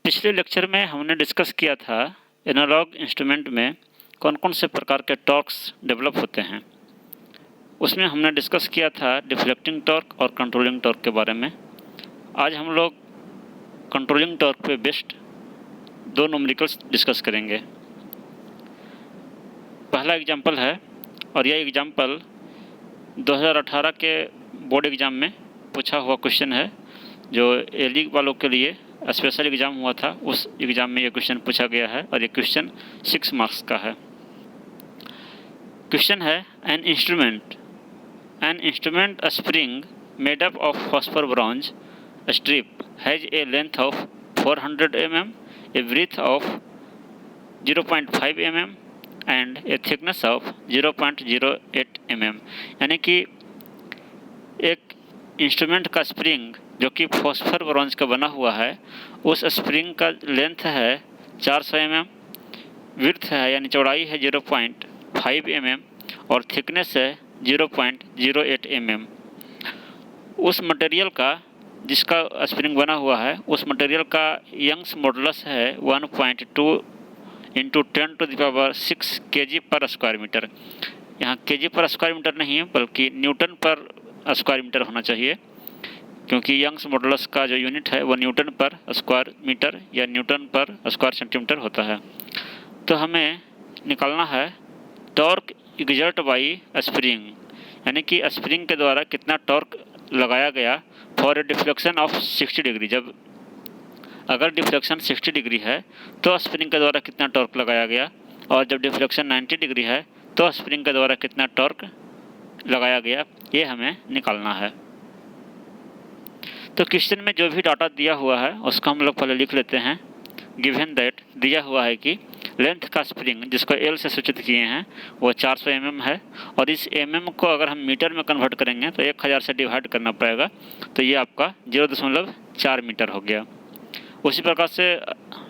पिछले लेक्चर में हमने डिस्कस किया था एनालॉग इंस्ट्रूमेंट में कौन कौन से प्रकार के टॉर्क्स डेवलप होते हैं। उसमें हमने डिस्कस किया था डिफ्लेक्टिंग टॉर्क और कंट्रोलिंग टॉर्क के बारे में। आज हम लोग कंट्रोलिंग टॉर्क पे बेस्ड दो न्यूमेरिकल्स डिस्कस करेंगे। पहला एग्जांपल है और यह एग्जांपल 2018 के बोर्ड एग्ज़ाम में पूछा हुआ क्वेश्चन है, जो एली वालों के लिए स्पेशल एग्ज़ाम हुआ था। उस एग्ज़ाम में ये क्वेश्चन पूछा गया है और ये क्वेश्चन 6 मार्क्स का है। क्वेश्चन है an instrument a spring made up of phosphor bronze strip has a length of 400 mm, a breadth of 0.5 mm and a thickness of 0.08 mm। यानी कि एक इंस्ट्रूमेंट का स्प्रिंग जो कि फॉस्फर ब्रॉन्ज का बना हुआ है, उस स्प्रिंग का लेंथ है 400 mm, विड्थ है यानी चौड़ाई है 0.5 mm और थिकनेस है 0.08 mm। उस मटेरियल का जिसका स्प्रिंग बना हुआ है, उस मटेरियल का यंग्स मॉडुलस है 1.2 × 10⁶ kg पर स्क्वायर मीटर। यहाँ kg पर स्क्वायर मीटर नहीं है बल्कि न्यूटन पर स्क्वायर मीटर होना चाहिए, क्योंकि यंग्स मॉडुलस का जो यूनिट है वो न्यूटन पर स्क्वायर मीटर या न्यूटन पर स्क्वायर सेंटीमीटर होता है। तो हमें निकालना है टॉर्क एक्सर्ट बाई स्प्रिंग, यानी कि स्प्रिंग के द्वारा कितना टॉर्क लगाया गया for a deflection of 60 degree. जब अगर डिफ्लेक्शन 60 डिग्री है तो स्प्रिंग के द्वारा कितना टॉर्क लगाया गया, और जब डिफ्लेक्शन 90 डिग्री है तो स्प्रिंग के द्वारा कितना टॉर्क लगाया गया, ये हमें निकालना है। तो क्वेश्चन में जो भी डाटा दिया हुआ है उसको हम लोग पहले लिख लेते हैं। गिवन दैट दिया हुआ है कि लेंथ का स्प्रिंग जिसको एल से सूचित किए हैं वो 400 mm है, और इस mm को अगर हम मीटर में कन्वर्ट करेंगे तो 1000 से डिवाइड करना पड़ेगा, तो ये आपका 0.4 मीटर हो गया। उसी प्रकार से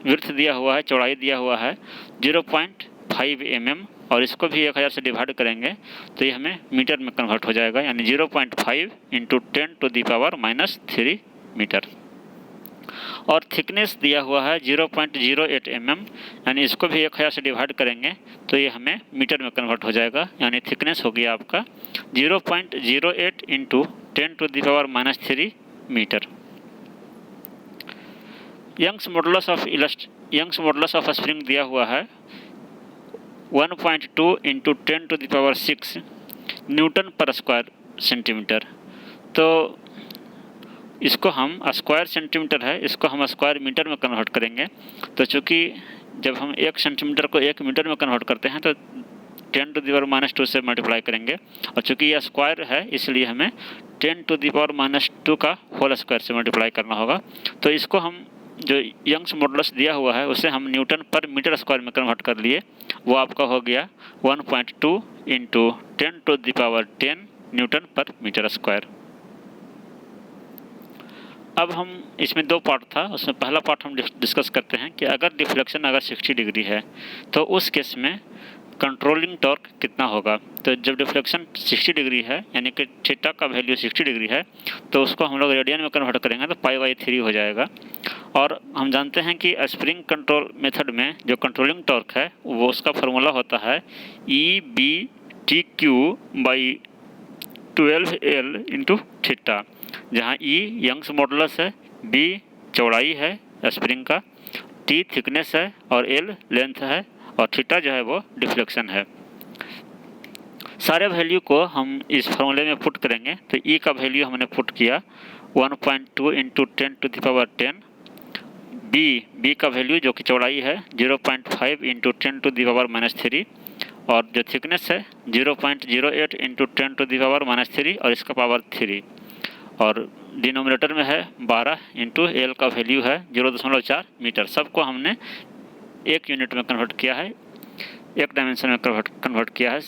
विड्थ दिया हुआ है, चौड़ाई दिया हुआ है 0.5 mm, और इसको भी 1000 से डिवाइड करेंगे तो ये हमें मीटर में कन्वर्ट हो जाएगा, यानी 0.5 × 10⁻³ मीटर। और थिकनेस दिया हुआ है 0.08 mm, यानी इसको भी 1000 से डिवाइड करेंगे तो ये हमें मीटर में कन्वर्ट हो जाएगा, यानी थिकनेस हो गया आपका 0.08 × 10⁻³ metre. Young's modulus of spring दिया हुआ है 1.2 × 10⁶ न्यूटन पर स्क्वायर सेंटीमीटर। तो इसको हम स्क्वायर सेंटीमीटर है, इसको हम स्क्वायर मीटर में कन्वर्ट करेंगे। तो चूँकि जब हम 1 सेंटीमीटर को 1 मीटर में कन्वर्ट करते हैं तो 10⁻² से मल्टीप्लाई करेंगे, और चूँकि यह स्क्वायर है इसलिए हमें 10⁻² का होल स्क्वायर से मल्टीप्लाई करना होगा। तो इसको हम जो यंग्स मॉडुलस दिया हुआ है उसे हम न्यूटन पर मीटर स्क्वायर में कन्वर्ट कर लिए, वो आपका हो गया 1.2 × 10⁻10 न्यूटन पर मीटर स्क्वायर। अब हम इसमें 2 पार्ट था, उसमें पहला पार्ट हम डिस्कस करते हैं कि अगर डिफ्लेक्शन अगर 60 डिग्री है तो उस केस में कंट्रोलिंग टॉर्क कितना होगा। तो जब डिफ्लेक्शन 60 डिग्री है यानी कि थीटा का वैल्यू 60 डिग्री है तो उसको हम लोग रेडियन में कन्वर्ट करेंगे तो π/3 हो जाएगा। और हम जानते हैं कि स्प्रिंग कंट्रोल मेथड में जो कंट्रोलिंग टॉर्क है वो उसका फार्मूला होता है EBTQ/12L × थीटा, जहाँ E यंग्स मॉडुलस है, B चौड़ाई है स्प्रिंग का, T थिकनेस है और L लेंथ है, और थीटा जो है वो डिफ्लेक्शन है। सारे वैल्यू को हम इस फार्मूले में पुट करेंगे। तो E का वैल्यू हमने पुट किया 1.2 × 10⁻10, B का वैल्यू जो कि चौड़ाई है 0.5 × 10⁻³ और जो थिकनेस है 0.08 × 10⁻³ और इसका पावर 3, और डिनोमिनेटर में है 12 × L का वैल्यू है 0.4 मीटर। सबको हमने एक यूनिट में कन्वर्ट किया है, एक डायमेंशन में कन्वर्ट किया है,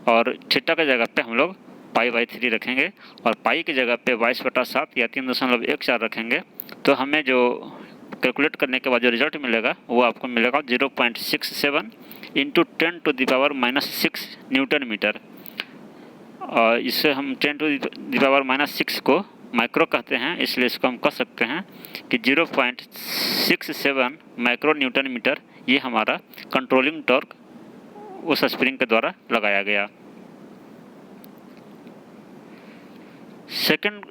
और थीटा की जगह पे हम लोग π/3 रखेंगे और पाई की जगह पे 22/7 या 3.14 रखेंगे। तो हमें जो कैलकुलेट करने के बाद जो रिजल्ट मिलेगा वो आपको मिलेगा 0.67 × 10⁻6 न्यूटन मीटर। और इससे हम 10⁻6 को माइक्रो कहते हैं, इसलिए इसको हम कह सकते हैं कि 67 माइक्रो न्यूटन मीटर ये हमारा कंट्रोलिंग टॉर्क उस स्प्रिंग के द्वारा लगाया गया। सेकंड,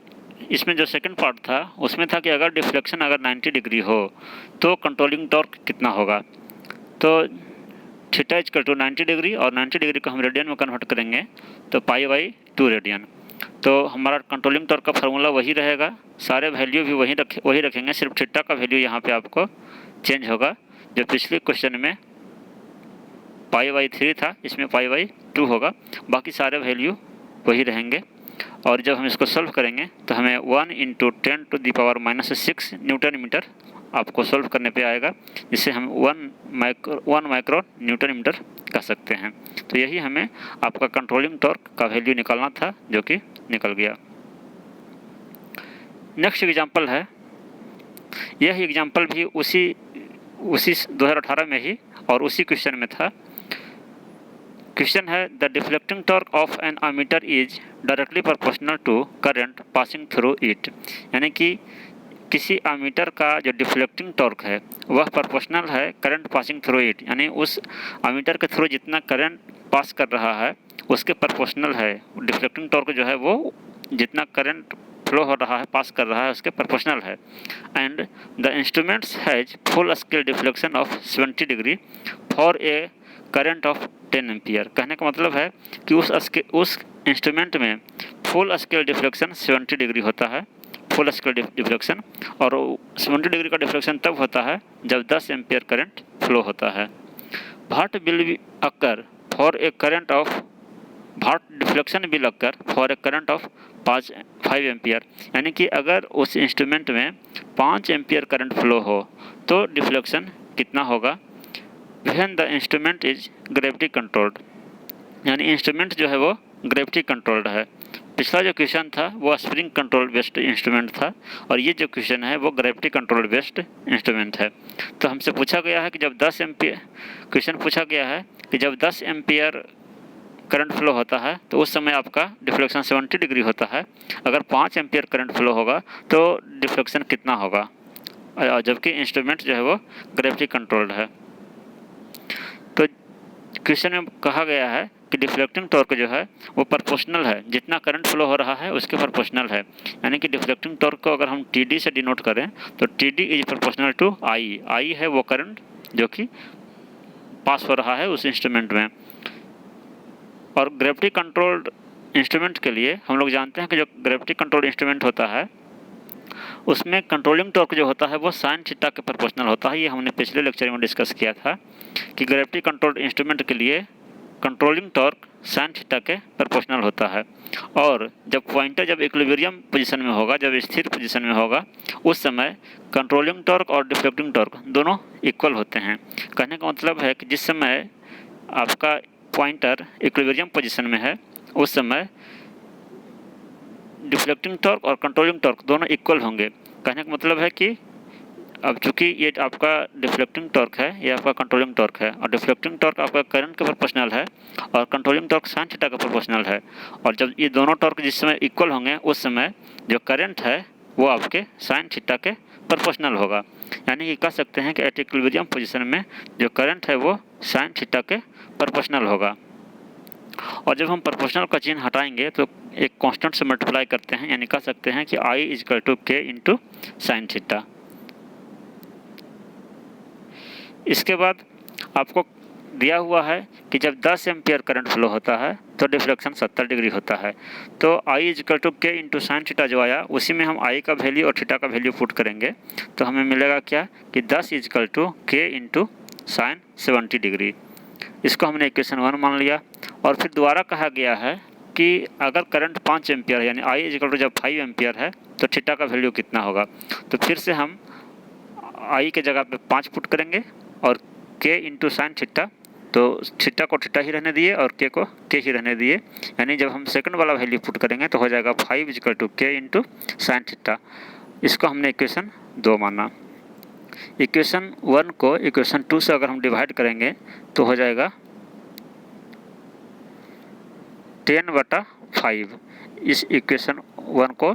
इसमें जो सेकंड पार्ट था उसमें था कि अगर डिफ्लेक्शन अगर 90 डिग्री हो तो कंट्रोलिंग टॉर्क कितना होगा। तो थीटा इक्वल टू 90 डिग्री और 90 डिग्री को हम रेडियन में कन्वर्ट करेंगे तो π/2 रेडियन। तो हमारा कंट्रोलिंग टॉर्क का फार्मूला वही रहेगा, सारे वैल्यू भी वही रखेंगे, सिर्फ थीटा का वैल्यू यहाँ पे आपको चेंज होगा। जो पिछले क्वेश्चन में π/3 था इसमें π/2 होगा, बाकी सारे वैल्यू वही रहेंगे। और जब हम इसको सॉल्व करेंगे तो हमें 1 × 10⁻⁻6 न्यूटन मीटर आपको सॉल्व करने पे आएगा, जिससे हम 1 माइक्रो न्यूटन मीटर कह सकते हैं। तो यही हमें आपका कंट्रोलिंग टॉर्क का वैल्यू निकालना था, जो कि निकल गया। नेक्स्ट एग्जांपल है, यह एग्जांपल भी उसी 2018 में ही और उसी क्वेश्चन में था। क्वेश्चन है the deflecting torque of an ammeter is directly proportional to current passing through it. यानी कि किसी एमीटर का जो डिफ्लेक्टिंग टॉर्क है वह प्रोपोर्शनल है करंट पासिंग थ्रू इट, यानी उस एमीटर के थ्रू जितना करंट पास कर रहा है उसके प्रोपोर्शनल है। डिफ्लेक्टिंग टॉर्क जो है वो जितना करंट फ्लो हो रहा है, पास कर रहा है, उसके प्रोपोर्शनल है। And the instruments has full scale deflection of 70 degree for a current of 10 ampere. कहने का मतलब है कि उस इंस्ट्रूमेंट में फुल स्केल डिफ्लेक्शन 70 डिग्री होता है, फुल स्केल डिफ्लेक्शन, और 70 डिग्री का डिफ्लेक्शन तब होता है जब 10 एम्पियर करंट फ्लो होता है। What will be occur for a current of what deflection will occur for a current of 5 ampere. यानी कि अगर उस इंस्ट्रूमेंट में 5 एम्पियर करंट फ्लो हो तो डिफ्लेक्शन कितना होगा। When the instrument is gravity controlled, यानी इंस्ट्रूमेंट जो है वो ग्रेविटी कंट्रोल्ड है। पिछला जो क्वेश्चन था वो स्प्रिंग कंट्रोल बेस्ड इंस्ट्रूमेंट था और ये जो क्वेश्चन है वो ग्रेविटी कंट्रोल बेस्ड इंस्ट्रूमेंट है। तो हमसे पूछा गया है कि जब 10 एम्पियर क्वेश्चन पूछा गया है कि जब 10 एम्पियर करंट फ्लो होता है तो उस समय आपका डिफ्लेक्शन 70 डिग्री होता है। अगर 5 एम्पियर करंट फ्लो होगा तो डिफ्लेक्शन कितना होगा, जबकि इंस्ट्रूमेंट जो है वो ग्रेविटी कंट्रोल्ड है। तो क्वेश्चन में कहा गया है कि डिफ्लेक्टिंग टॉर्क जो है वो प्रोपोर्शनल है, जितना करंट फ्लो हो रहा है उसके प्रोपोर्शनल है। यानी कि डिफ्लेक्टिंग टॉर्क को अगर हम TD से डिनोट करें तो TD is proportional to I। I है वो करंट जो कि पास हो रहा है उस इंस्ट्रूमेंट में। और ग्रेविटी कंट्रोल्ड इंस्ट्रूमेंट के लिए हम लोग जानते हैं कि जो ग्रेविटी कंट्रोल्ड इंस्ट्रूमेंट होता है उसमें कंट्रोलिंग टॉर्क जो होता है वो साइन थीटा के प्रोपोर्शनल होता है। ये हमने पिछले लेक्चर में डिस्कस किया था कि ग्रेविटी कंट्रोल्ड इंस्ट्रूमेंट के लिए कंट्रोलिंग टॉर्क साइन थीटा के प्रोपोर्शनल होता है। और जब पॉइंटर जब इक्विलिब्रियम पोजीशन में होगा, जब स्थिर पोजीशन में होगा, उस समय कंट्रोलिंग टॉर्क और डिफ्लेक्टिंग टॉर्क दोनों इक्वल होते हैं। कहने का मतलब है कि जिस समय आपका पॉइंटर इक्विलिब्रियम पोजीशन में है उस समय डिफ्लेक्टिंग टॉर्क और कंट्रोलिंग टॉर्क दोनों इक्वल होंगे। कहने का मतलब है कि अब चूंकि ये आपका डिफ्लेक्टिंग टॉर्क है, ये आपका कंट्रोलिंग टॉर्क है, और डिफ्लेक्टिंग टॉर्क आपका करंट के प्रोपोर्शनल है और कंट्रोलिंग टॉर्क साइन थीटा का प्रोपोर्शनल है। और जब ये दोनों टॉर्क जिस समय इक्वल होंगे उस समय जो करंट है वो आपके साइन थीटा के प्रोपोर्शनल होगा। यानी कि कह सकते हैं कि एट इक्विलिब्रियम पोजीशन में जो करंट है वो साइन थीटा के प्रोपोर्शनल होगा। और जब हम प्रोपोर्शनल का चिन्ह हटाएंगे तो एक कांस्टेंट से मल्टीप्लाई करते हैं, यानी कह सकते हैं कि I = K × साइन थीटा। इसके बाद आपको दिया हुआ है कि जब 10 एम्पियर करंट फ्लो होता है तो डिफ्लेक्शन 70 डिग्री होता है। तो I = K × साइन थीटा जो आया उसी में हम I का वैल्यू और थीटा का वैल्यू पुट करेंगे तो हमें मिलेगा क्या कि 10 = K × साइन 70 डिग्री। इसको हमने इक्वेशन 1 मान लिया। और फिर दोबारा कहा गया है कि अगर करंट 5 एम्पियर है, यानी I = जब 5 एम्पियर है तो थीटा का वैल्यू कितना होगा। तो फिर से हम I के जगह पे 5 पुट करेंगे और K × साइन थीटा, तो थीटा को थीटा ही रहने दिए और K को K ही रहने दिए। यानी जब हम सेकंड वाला वैल्यू पुट करेंगे तो हो जाएगा 5 = K × साइन थीटा। इसको हमने इक्वेशन 2 माना। इक्वेशन 1 को इक्वेशन 2 से अगर हम डिवाइड करेंगे तो हो जाएगा 10/5। इस इक्वेशन 1 को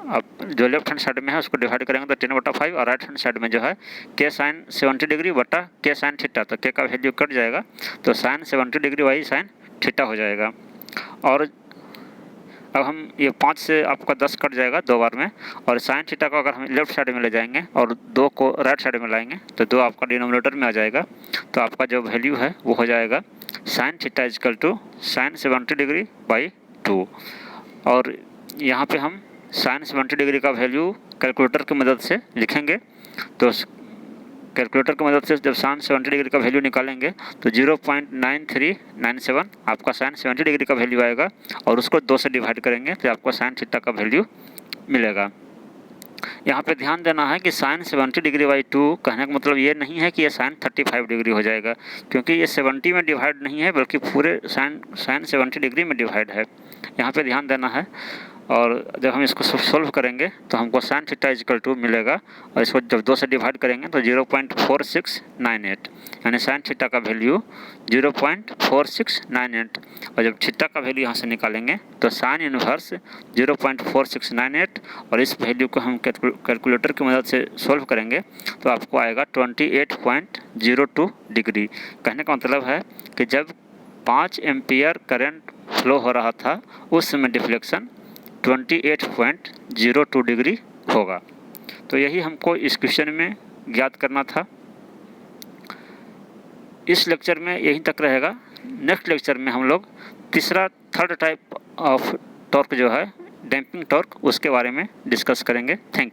अब जो लेफ्ट हैंड साइड में है उसको डिवाइड करेंगे तो 10/5, और राइट हैंड साइड में जो है के साइन 70 डिग्री बटा के साइन थीटा, तो के का वैल्यू कट जाएगा तो sine 70 degree by sine theta हो जाएगा। और अब हम ये 5 से आपका 10 कट जाएगा 2 बार में, और साइन थीटा को अगर हम लेफ्ट साइड में ले जाएंगे और 2 को राइट साइड में लाएंगे तो 2 आपका डिनोमिनेटर में आ जाएगा, तो आपका जो वैल्यू है वो हो जाएगा sine theta equal to sine 70 degree by 2। और यहाँ पे हम साइन 70 डिग्री का वैल्यू कैलकुलेटर की मदद से लिखेंगे, तो कैलकुलेटर की मदद से जब साइन 70 डिग्री का वैल्यू निकालेंगे तो 0.9397 आपका साइन 70 डिग्री का वैल्यू आएगा, और उसको 2 से डिवाइड करेंगे तो आपको साइन थीटा का वैल्यू मिलेगा। यहाँ पे ध्यान देना है कि साइन 70 डिग्री बाई 2 कहने का मतलब ये नहीं है कि ये साइन 35 डिग्री हो जाएगा, क्योंकि ये 70 में डिवाइड नहीं है बल्कि पूरे साइन 70 डिग्री में डिवाइड है, यहाँ पे ध्यान देना है। और जब हम इसको सोल्व करेंगे तो हमको साइन थीटा इजकल टू मिलेगा, और इसको जब 2 से डिवाइड करेंगे तो 0.4698, यानी साइन थीटा का वैल्यू 0.4698, और जब थीटा का वैल्यू यहाँ से निकालेंगे तो साइन इनवर्स 0.4698, और इस वैल्यू को हम कैलकुलेटर की मदद से सोल्व करेंगे तो आपको आएगा 28.02 डिग्री। कहने का मतलब है कि जब 5 एम्पियर करंट फ्लो हो रहा था उस समय डिफ्लेक्शन 28.02 डिग्री होगा। तो यही हमको इस क्वेश्चन में ज्ञात करना था। इस लेक्चर में यहीं तक रहेगा। नेक्स्ट लेक्चर में हम लोग थर्ड टाइप ऑफ टॉर्क जो है डैम्पिंग टॉर्क, उसके बारे में डिस्कस करेंगे। Thank you.